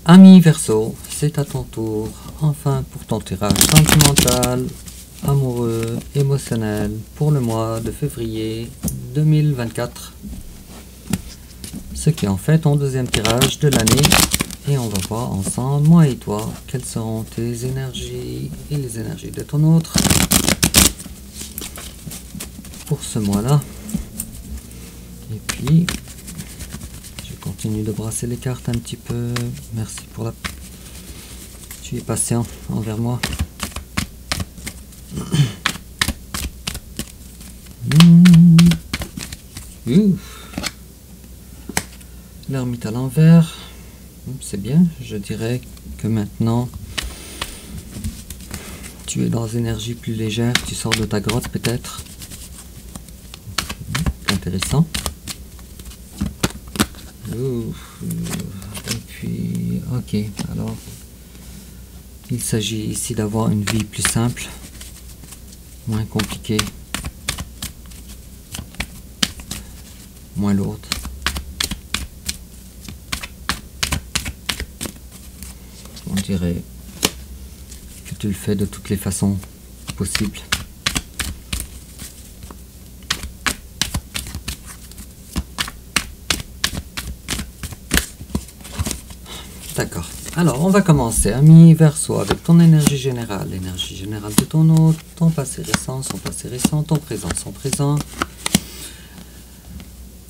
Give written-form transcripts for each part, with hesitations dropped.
Ami Verseau, c'est à ton tour, enfin pour ton tirage sentimental, amoureux, émotionnel, pour le mois de février 2024. Ce qui en fait ton deuxième tirage de l'année. Et on va voir ensemble, moi et toi, quelles seront tes énergies et les énergies de ton autre pour ce mois-là. Et puis, je continue de brasser les cartes un petit peu. Merci pour la... Tu es patient envers moi. L'ermite à l'envers. C'est bien, je dirais que maintenant tu es dans une énergie plus légère, tu sors de ta grotte peut-être. Intéressant. Et puis, ok, alors il s'agit ici d'avoir une vie plus simple, moins compliquée, moins lourde. On dirait que tu le fais de toutes les façons possibles. D'accord. Alors, on va commencer, ami Verseau, avec ton énergie générale. L'énergie générale de ton hôte, ton passé récent, son passé récent, ton présent, son présent.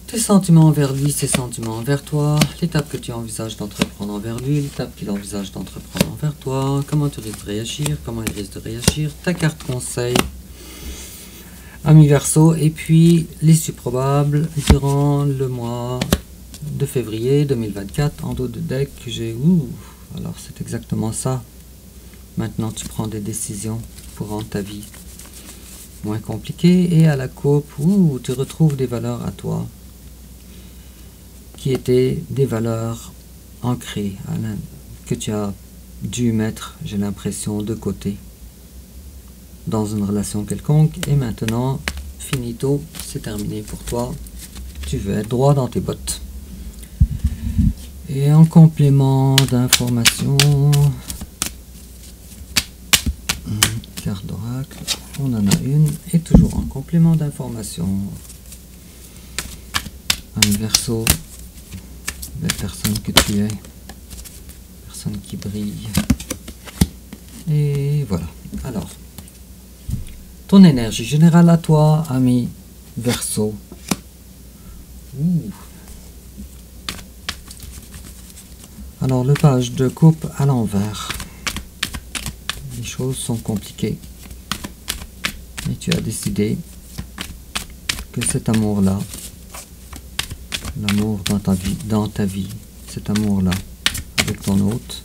Tes sentiments envers lui, ses sentiments envers toi, l'étape que tu envisages d'entreprendre envers lui, l'étape qu'il envisage d'entreprendre envers toi, comment tu risques de réagir, comment il risque de réagir, ta carte conseil, ami Verseau, et puis l'issue probable durant le mois de février 2024 en dos de deck. J'ai alors c'est exactement ça. Maintenant tu prends des décisions pour rendre ta vie moins compliquée, et à la coupe tu retrouves des valeurs à toi qui étaient des valeurs ancrées que tu as dû mettre, j'ai l'impression, de côté dans une relation quelconque, et maintenant finito, c'est terminé pour toi, tu veux être droit dans tes bottes. Et en complément d'information, carte d'oracle, on en a une, et toujours en complément d'information, un Verseau, belle personne que tu es, personne qui brille. Et voilà. Alors, ton énergie générale à toi, ami Verseau. Alors, le page de coupe à l'envers. Les choses sont compliquées. Et tu as décidé que cet amour-là, l'amour dans ta vie, cet amour-là, avec ton hôte,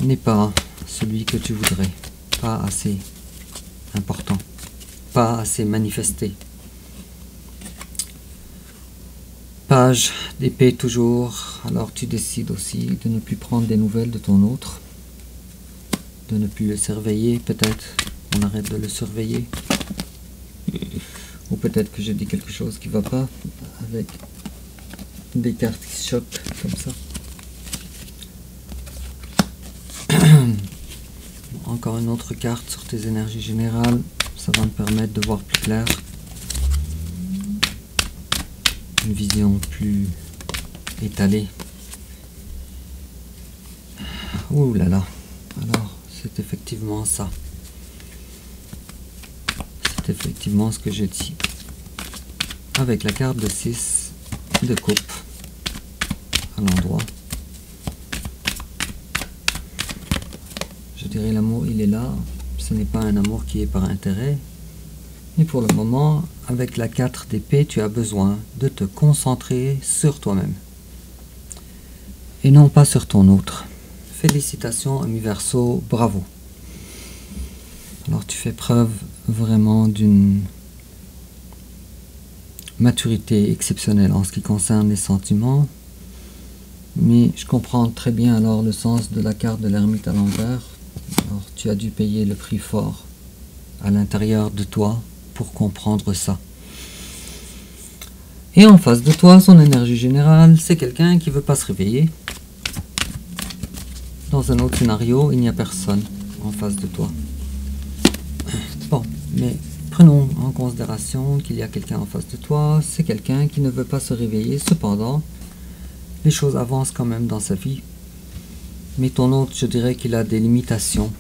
n'est pas celui que tu voudrais, pas assez important, pas assez manifesté. Page d'épée toujours, alors tu décides aussi de ne plus prendre des nouvelles de ton autre, de ne plus le surveiller, peut-être, on arrête de le surveiller. Ou peut-être que je dis quelque chose qui ne va pas, avec des cartes qui se choquent comme ça. Encore une autre carte sur tes énergies générales, ça va me permettre de voir plus clair. Une vision plus étalée. Ouh là là, alors c'est effectivement ça. C'est effectivement ce que j'ai dit. Avec la carte de 6 de coupe à l'endroit. Je dirais l'amour, il est là. Ce n'est pas un amour qui est par intérêt. Mais pour le moment, avec la 4 d'épée, tu as besoin de te concentrer sur toi-même. Et non pas sur ton autre. Félicitations, ami Verseau, bravo. Alors tu fais preuve vraiment d'une maturité exceptionnelle en ce qui concerne les sentiments. Mais je comprends très bien alors le sens de la carte de l'ermite à l'envers. Alors tu as dû payer le prix fort à l'intérieur de toi pour comprendre ça. Et en face de toi, son énergie générale, c'est quelqu'un qui veut pas se réveiller. Dans un autre scénario, il n'y a personne en face de toi. Bon, mais prenons en considération qu'il y a quelqu'un en face de toi. C'est quelqu'un qui ne veut pas se réveiller. Cependant, les choses avancent quand même dans sa vie. Mais ton autre, je dirais qu'il a des limitations.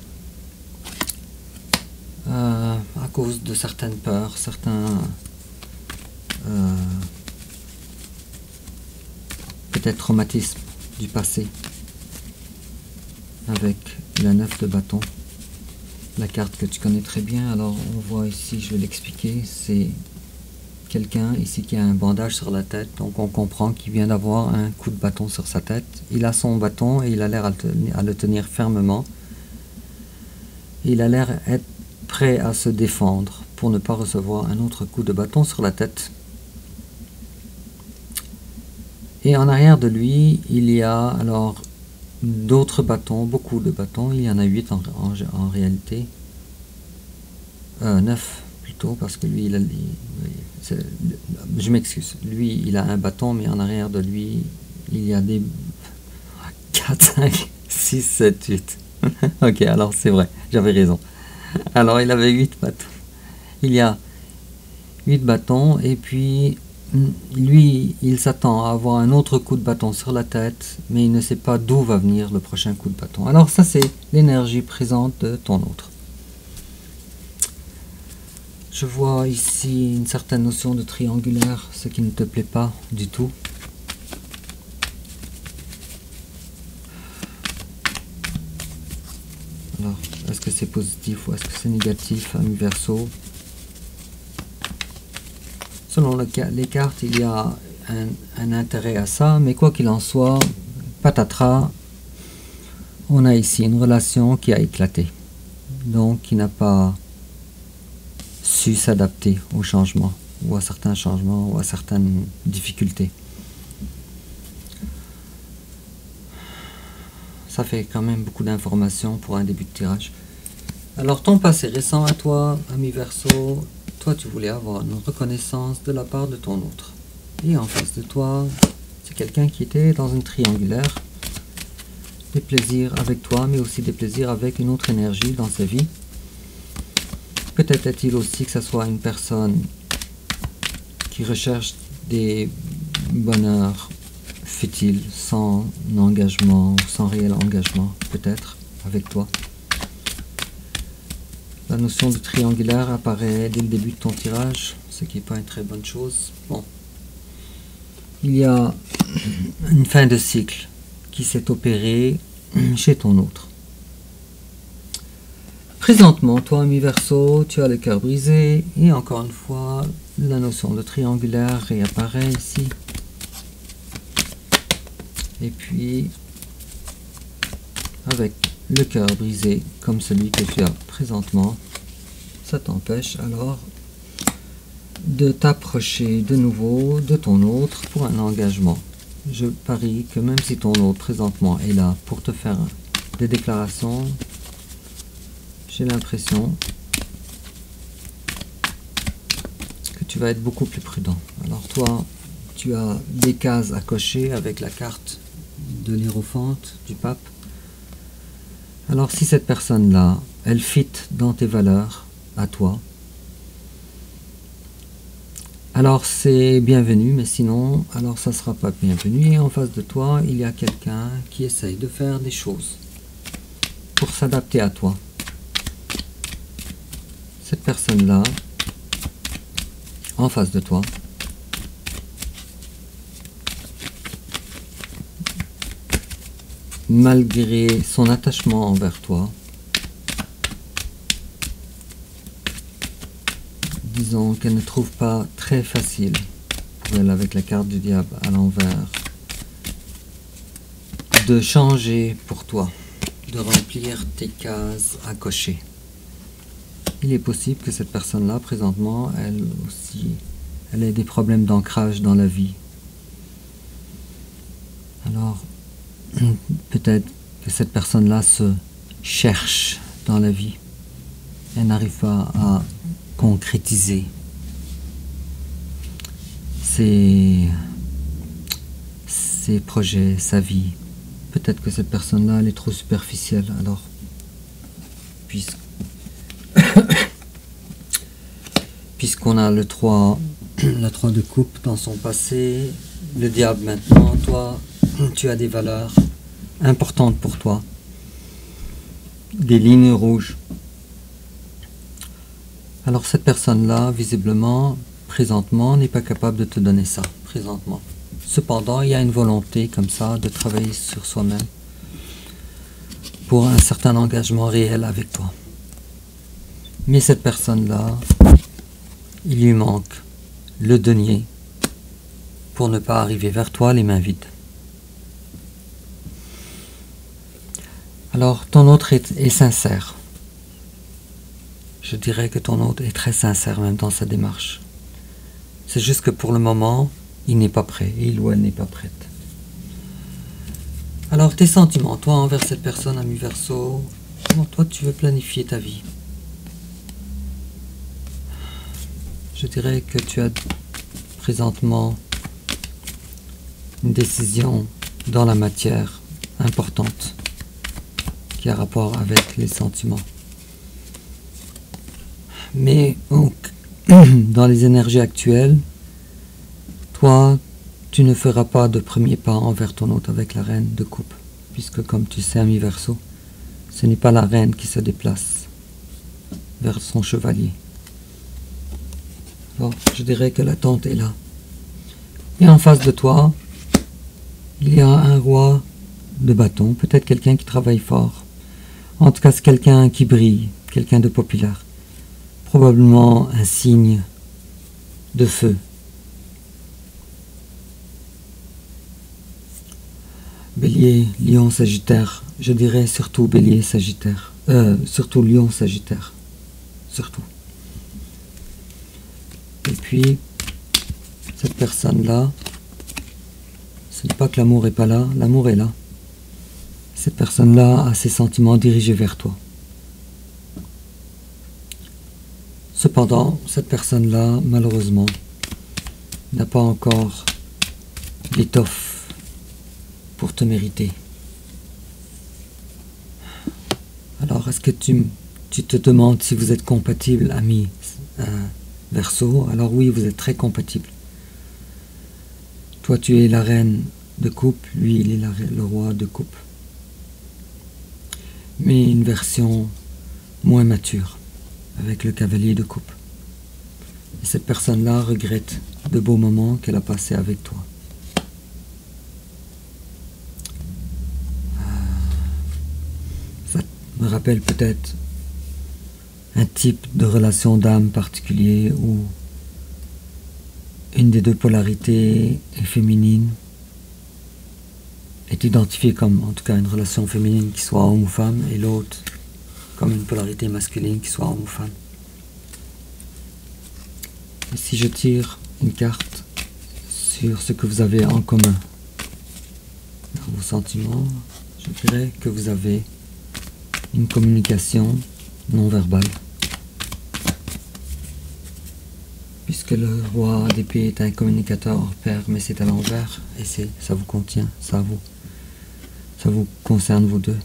À cause de certaines peurs, certains... peut-être traumatismes du passé. Avec la 9 de bâton. La carte que tu connais très bien. Alors on voit ici, je vais l'expliquer, c'est quelqu'un ici qui a un bandage sur la tête. Donc on comprend qu'il vient d'avoir un coup de bâton sur sa tête. Il a son bâton et il a l'air à le tenir fermement. Il a l'air être prêt à se défendre pour ne pas recevoir un autre coup de bâton sur la tête. Et en arrière de lui, il y a alors d'autres bâtons, beaucoup de bâtons. Il y en a 8 en réalité. 9 plutôt, parce que lui, je m'excuse. Lui, il a un bâton, mais en arrière de lui, il y a des 4, 5, 6, 7, 8. Ok, alors c'est vrai, j'avais raison. Alors il avait 8 bâtons. Il y a 8 bâtons, et puis lui, il s'attend à avoir un autre coup de bâton sur la tête, mais il ne sait pas d'où va venir le prochain coup de bâton. Alors ça, c'est l'énergie présente de ton autre. Je vois ici une certaine notion de triangulaire, ce qui ne te plaît pas du tout. Alors, est-ce que c'est positif ou est-ce que c'est négatif, ami Verseau? Selon les cartes, il y a un intérêt à ça, mais quoi qu'il en soit, patatras, on a ici une relation qui a éclaté, donc qui n'a pas su s'adapter aux changements, ou à certains changements, ou à certaines difficultés. Ça fait quand même beaucoup d'informations pour un début de tirage. Alors ton passé récent à toi, ami Verseau, toi tu voulais avoir une reconnaissance de la part de ton autre. Et en face de toi, c'est quelqu'un qui était dans une triangulaire. Des plaisirs avec toi, mais aussi des plaisirs avec une autre énergie dans sa vie. Peut-être est-il aussi que ce soit une personne qui recherche des bonheurs futiles, sans engagement, sans réel engagement, peut-être, avec toi. La notion de triangulaire apparaît dès le début de ton tirage, ce qui n'est pas une très bonne chose. Bon. Il y a une fin de cycle qui s'est opérée chez ton autre. Présentement, toi, ami Verseau, tu as le cœur brisé, et encore une fois, la notion de triangulaire réapparaît ici. Et puis, avec le cœur brisé, comme celui que tu as présentement, ça t'empêche alors de t'approcher de nouveau de ton autre pour un engagement. Je parie que même si ton autre présentement est là pour te faire des déclarations, j'ai l'impression que tu vas être beaucoup plus prudent. Alors toi, tu as des cases à cocher avec la carte de l'Hiérophante, du pape. Alors si cette personne-là, elle fit dans tes valeurs, à toi, alors c'est bienvenu, mais sinon, alors ça ne sera pas bienvenu. Et en face de toi, il y a quelqu'un qui essaye de faire des choses pour s'adapter à toi. Cette personne-là, en face de toi, malgré son attachement envers toi, disons qu'elle ne trouve pas très facile, pour elle, avec la carte du diable à l'envers, de changer pour toi, de remplir tes cases à cocher. Il est possible que cette personne-là, présentement, elle aussi, elle ait des problèmes d'ancrage dans la vie. Alors, peut-être que cette personne-là se cherche dans la vie. Elle n'arrive pas à concrétiser ses projets, sa vie. Peut-être que cette personne-là, elle est trop superficielle. Alors, puisqu'on a le 3 de coupe dans son passé, le diable maintenant, toi, tu as des valeurs importantes pour toi. Des lignes rouges. Alors cette personne-là, visiblement, présentement, n'est pas capable de te donner ça, présentement. Cependant, il y a une volonté comme ça de travailler sur soi-même pour un certain engagement réel avec toi. Mais cette personne-là, il lui manque le denier pour ne pas arriver vers toi les mains vides. Alors, ton autre est sincère. Je dirais que ton autre est très sincère même dans sa démarche. C'est juste que pour le moment, il n'est pas prêt, il ou elle n'est pas prête. Alors, tes sentiments, toi envers cette personne, ami Verseau, comment toi tu veux planifier ta vie? Je dirais que tu as présentement une décision dans la matière importante qui a rapport avec les sentiments. Mais donc, dans les énergies actuelles, toi, tu ne feras pas de premier pas envers ton autre avec la reine de coupe, puisque comme tu sais, ami Verseau, ce n'est pas la reine qui se déplace vers son chevalier. Alors, je dirais que l'attente est là. Et en face de toi, il y a un roi de bâton, peut-être quelqu'un qui travaille fort. En tout cas, c'est quelqu'un qui brille, quelqu'un de populaire. Probablement un signe de feu. Bélier, Lion, Sagittaire. Je dirais surtout Bélier, Sagittaire. Surtout Lion, Sagittaire. Surtout. Et puis, cette personne-là, ce n'est pas que l'amour n'est pas là, l'amour est là. Cette personne-là a ses sentiments dirigés vers toi. Cependant, cette personne-là, malheureusement, n'a pas encore l'étoffe pour te mériter. Alors, est-ce que tu te demandes si vous êtes compatible, ami Verseau? Alors oui, vous êtes très compatible. Toi, tu es la reine de coupe, lui, il est le roi de coupe. Mais une version moins mature, avec le cavalier de coupe. Et cette personne-là regrette de beaux moments qu'elle a passés avec toi. Ça me rappelle peut-être un type de relation d'âme particulier où une des deux polarités est féminine, est identifiée comme en tout cas une relation féminine qui soit homme ou femme, et l'autre comme une polarité masculine qui soit homme ou femme. Et si je tire une carte sur ce que vous avez en commun dans vos sentiments, je dirais que vous avez une communication non verbale. Puisque le roi d'épée est un communicateur hors pair, mais c'est à l'envers, et ça vous contient, ça vous concerne vous deux.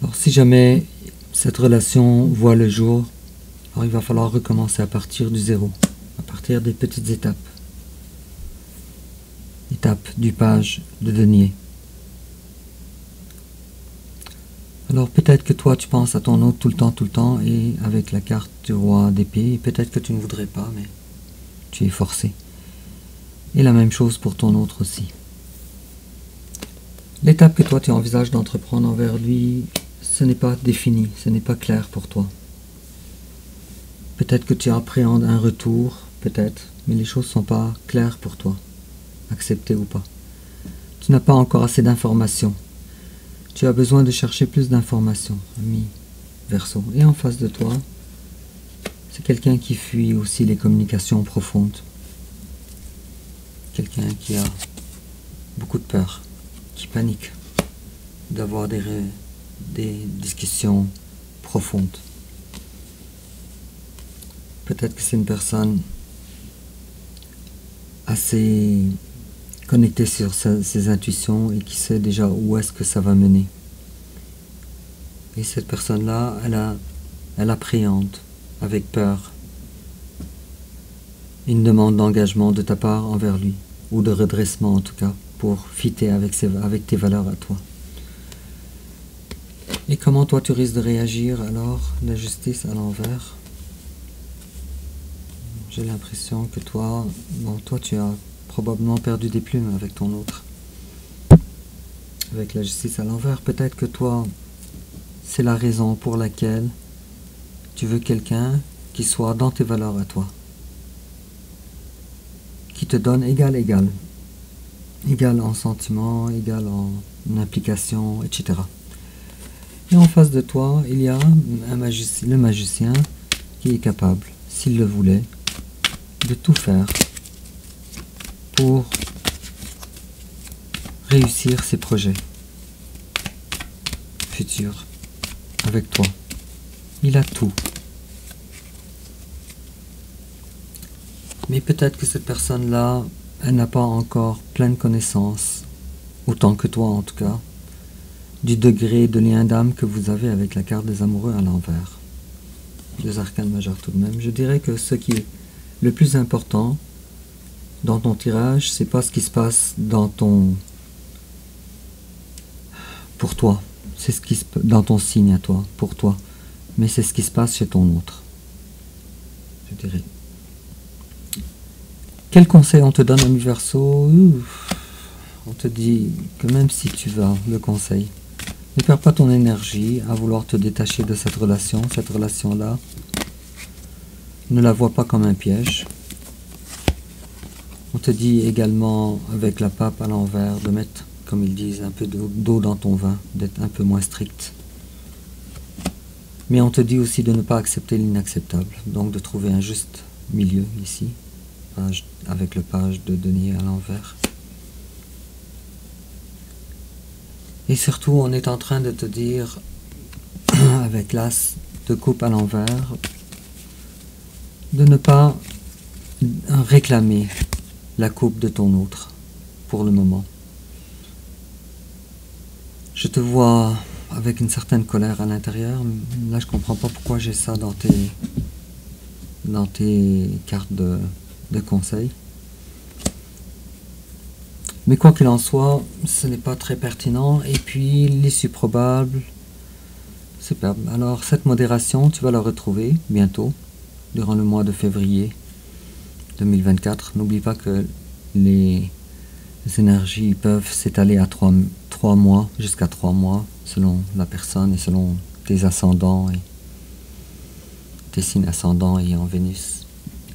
Alors si jamais cette relation voit le jour, alors il va falloir recommencer à partir du zéro, à partir des petites étapes. Étape du page de denier. Alors peut-être que toi tu penses à ton autre tout le temps, et avec la carte du roi d'épée, peut-être que tu ne voudrais pas, mais tu es forcé. Et la même chose pour ton autre aussi. L'étape que toi tu envisages d'entreprendre envers lui, ce n'est pas défini, ce n'est pas clair pour toi. Peut-être que tu appréhendes un retour, peut-être, mais les choses ne sont pas claires pour toi, acceptées ou pas. Tu n'as pas encore assez d'informations. Tu as besoin de chercher plus d'informations, ami Verseau. Et en face de toi, c'est quelqu'un qui fuit aussi les communications profondes. Quelqu'un qui a beaucoup de peur, qui panique d'avoir des discussions profondes. Peut-être que c'est une personne assez connectée sur ses intuitions et qui sait déjà où est-ce que ça va mener. Et cette personne-là, elle appréhende avec peur une demande d'engagement de ta part envers lui, ou de redressement en tout cas, pour fitter avec tes valeurs à toi. Et comment toi tu risques de réagir alors? La justice à l'envers. J'ai l'impression que toi tu as probablement perdu des plumes avec ton autre. Avec la justice à l'envers, peut-être que toi, c'est la raison pour laquelle tu veux quelqu'un qui soit dans tes valeurs à toi. Qui te donne égal. Égal en sentiment, égal en implication, etc. Et en face de toi, il y a le magicien qui est capable, s'il le voulait, de tout faire pour réussir ses projets futurs avec toi. Il a tout. Mais peut-être que cette personne-là, elle n'a pas encore pleine connaissance, autant que toi en tout cas, du degré de lien d'âme que vous avez avec la carte des amoureux à l'envers. Des arcanes majeures tout de même. Je dirais que ce qui est le plus important dans ton tirage, c'est pas ce qui se passe pour toi. C'est ce qui dans ton signe à toi, pour toi. Mais c'est ce qui se passe chez ton autre. Je dirais. Quel conseil on te donne, ami Verseau? On te dit que même si tu vas, le conseil, ne perds pas ton énergie à vouloir te détacher de cette relation-là. Ne la vois pas comme un piège. On te dit également, avec la pape à l'envers, de mettre, comme ils disent, un peu d'eau dans ton vin, d'être un peu moins strict. Mais on te dit aussi de ne pas accepter l'inacceptable, donc de trouver un juste milieu ici, avec le page de denier à l'envers. Et surtout, on est en train de te dire, avec l'as de coupe à l'envers, de ne pas réclamer la coupe de ton autre, pour le moment. Je te vois avec une certaine colère à l'intérieur. Là, je comprends pas pourquoi j'ai ça dans tes cartes de conseil. Mais quoi qu'il en soit, ce n'est pas très pertinent. Et puis, l'issue probable, superbe. Alors, cette modération, tu vas la retrouver bientôt, durant le mois de février 2024. N'oublie pas que les énergies peuvent s'étaler à 3 mois, jusqu'à 3 mois, selon la personne et selon tes ascendants et tes signes ascendants et en Vénus,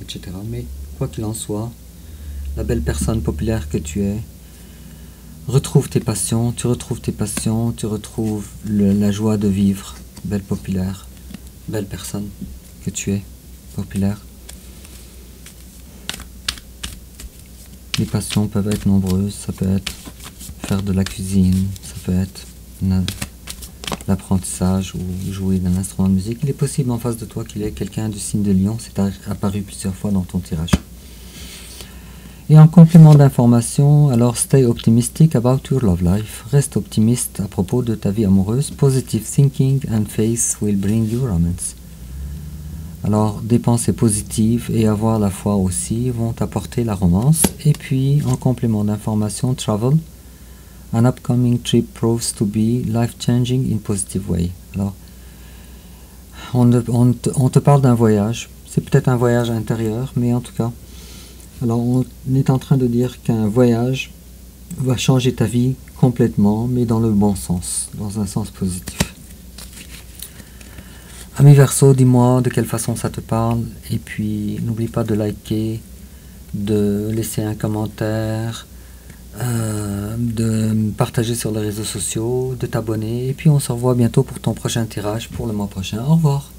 etc. Mais quoi qu'il en soit, la belle personne populaire que tu es, retrouve tes passions, tu retrouves la joie de vivre, belle populaire, belle personne que tu es, populaire. Les passions peuvent être nombreuses, ça peut être faire de la cuisine, ça peut être l'apprentissage ou jouer d'un instrument de musique. Il est possible en face de toi qu'il y ait quelqu'un du signe de Lion, c'est apparu plusieurs fois dans ton tirage. Et en complément d'information, alors stay optimistic about your love life. Reste optimiste à propos de ta vie amoureuse. Positive thinking and faith will bring you romance. Alors, des pensées positives et avoir la foi aussi vont t'apporter la romance. Et puis, en complément d'information, travel. An upcoming trip proves to be life-changing in positive way. Alors, on te parle d'un voyage. C'est peut-être un voyage intérieur, mais en tout cas, alors on est en train de dire qu'un voyage va changer ta vie complètement, mais dans le bon sens, dans un sens positif. Ami Verseau, dis-moi de quelle façon ça te parle, et puis n'oublie pas de liker, de laisser un commentaire, de partager sur les réseaux sociaux, de t'abonner, et puis on se revoit bientôt pour ton prochain tirage pour le mois prochain. Au revoir.